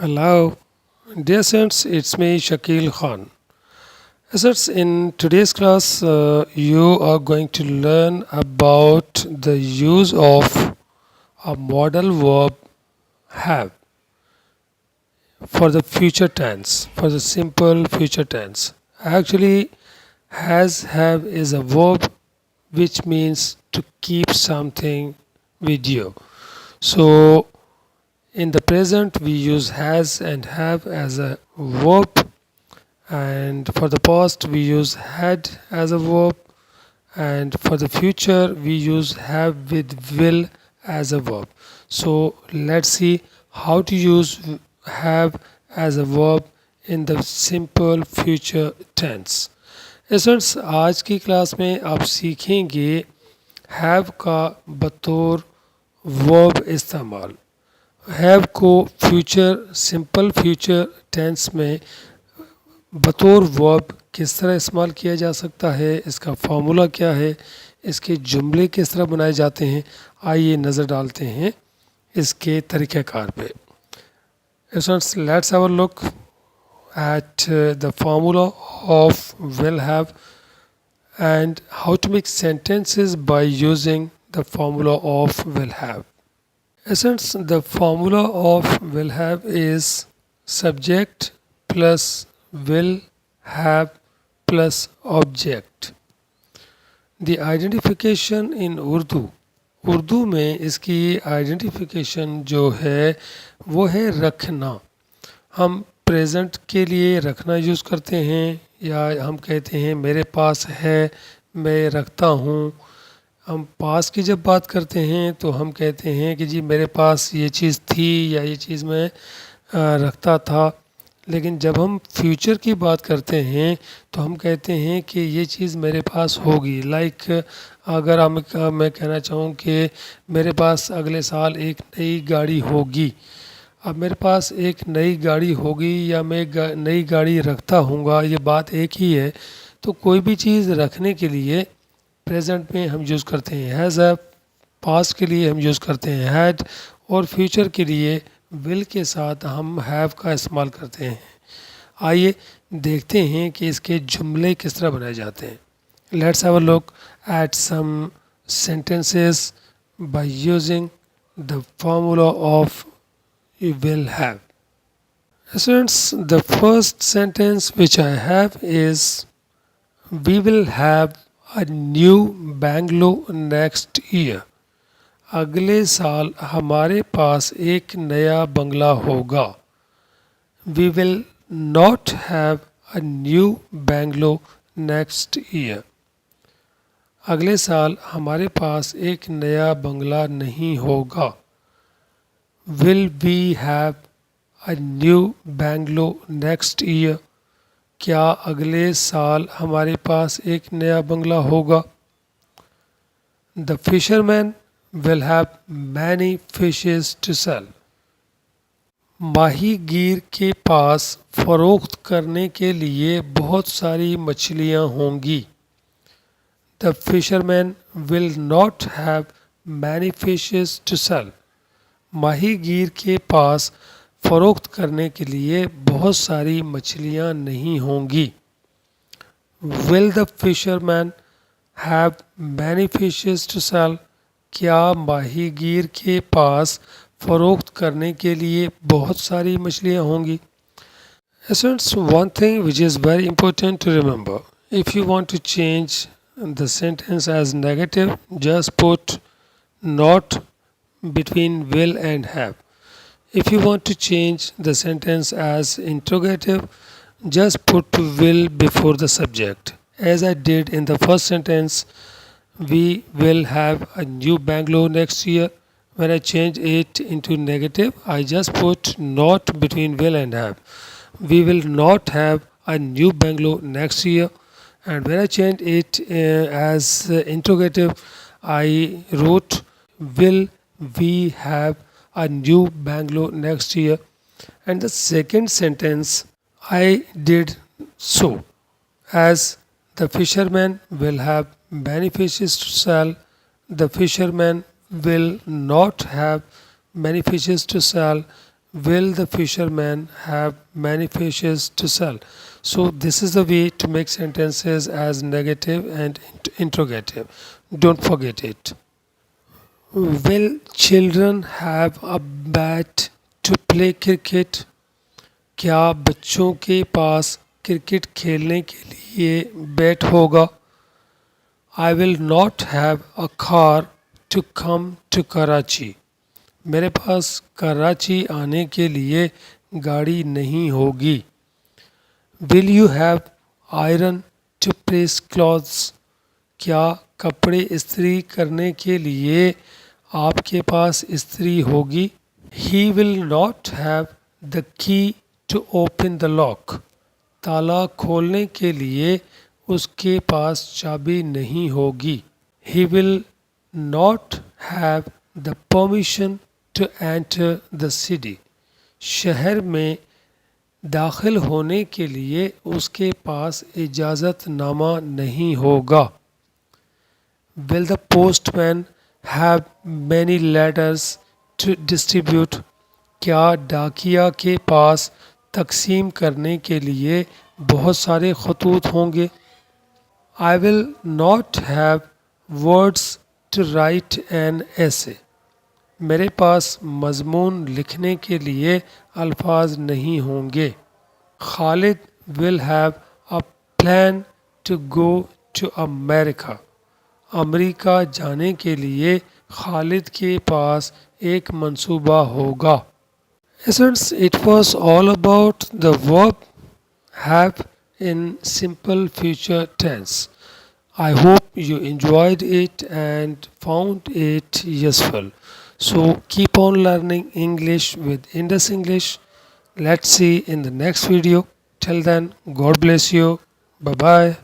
Hello, dear students, it's me Shakil Khan. Students, in today's class, you are going to learn about the use of a modal verb have for the future tense, for the simple future tense. Actually, has have is a verb which means to keep something with you. So, in the present, we use has and have as a verb, and for the past we use had as a verb, and for the future we use have with will as a verb. So let's see how to use have as a verb in the simple future tense. Students, आज की class में आप सीखेंगे have का बतौर verb इस्तेमाल। Have को future simple future tense में बतौर वर्ब किस तरह इस्तेमाल किया जा सकता है, इसका फार्मूला क्या है, इसके जुमले किस तरह बनाए जाते हैं, आइए नज़र डालते हैं इसके तरीक़ाकार पे। Students, let's have a look at the formula of will have and how to make sentences by using the formula of will have. Since the formula of will have is subject plus will have plus object. The identification in Urdu में इसकी identification जो है वो है रखना। हम present के लिए रखना यूज़ करते हैं, या हम कहते हैं मेरे पास है, मैं रखता हूँ। हम पास की जब बात करते हैं तो हम कहते हैं कि जी मेरे पास ये चीज़ थी या ये चीज़ मैं रखता था। लेकिन जब हम फ्यूचर की बात करते हैं तो हम कहते हैं कि ये चीज़ मेरे पास होगी। लाइक अगर मैं कहना चाहूँ कि मेरे पास अगले साल एक नई गाड़ी होगी। अब मेरे पास एक नई गाड़ी होगी या मैं नई गाड़ी रखता हूँगा, ये बात एक ही है। तो कोई भी चीज़ रखने के लिए प्रेजेंट में हम यूज़ करते हैं हैज़ हैव, पास्ट के लिए हम यूज़ करते हैं हैड, और फ्यूचर के लिए विल के साथ हम हैव का इस्तेमाल करते हैं। आइए देखते हैं कि इसके जुमले किस तरह बनाए जाते हैं। Let's have a look at some sentences by using the formula of you will have. Students, the first sentence which I have is we will have a new bungalow next year. अगले साल हमारे पास एक नया बंगला होगा। We will not have a new bungalow next year. अगले साल हमारे पास एक नया बंगला नहीं होगा। Will we have a new bungalow next year? क्या अगले साल हमारे पास एक नया बंगला होगा? The fisherman will have many fishes to sell. माहीगीर के पास फ़रोख्त करने के लिए बहुत सारी मछलियाँ होंगी। The fisherman will not have many fishes to sell. माहीगीर के पास फ़रोख्त करने के लिए बहुत सारी मछलियाँ नहीं होंगी। Will the fisherman have many fishes to sell? क्या माहीगीर के पास फ़रोख्त करने के लिए बहुत सारी मछलियाँ होंगी? Students, one thing which is very important to remember, if you want to change the sentence as negative, just put not between will and have. If you want to change the sentence as interrogative, just put will before the subject. As I did in the first sentence, we will have a new bungalow next year. When I change it into negative, I just put not between will and have. We will not have a new bungalow next year. And when I change it as interrogative, I wrote will we have a new bungalow next year. And the second sentence I did so, as the fisherman will have many fishes to sell. The fisherman will not have many fishes to sell. Will the fisherman have many fishes to sell? So this is the way to make sentences as negative and interrogative. Don't forget it. Will children have a bat to play cricket? क्या बच्चों के पास cricket खेलने के लिए bat होगा? I will not have a car to come to Karachi. मेरे पास कराची आने के लिए गाड़ी नहीं होगी. Will you have iron to press clothes? क्या कपड़े इस्त्री करने के लिए आपके पास इस्त्री होगी? He will not have the key to open the lock. ताला खोलने के लिए उसके पास चाबी नहीं होगी. He will not have the permission to enter the city. शहर में दाखिल होने के लिए उसके पास इजाज़तनामा नहीं होगा. Will the postman have many letters to distribute? क्या डाकिया के पास तकसीम करने के लिए बहुत सारे खतूत होंगे? I will not have words to write an essay. मेरे पास मज़मून लिखने के लिए अल्फाज नहीं होंगे. Khalid will have a plan to go to America. America जाने के लिए खालिद के पास एक मंसूबा होगा. Essence, it was all about the verb have in simple future tense. I hope you enjoyed it and found it useful. So keep on learning English with Indus English. Let's see in the next video. Till then, God bless you. Bye bye.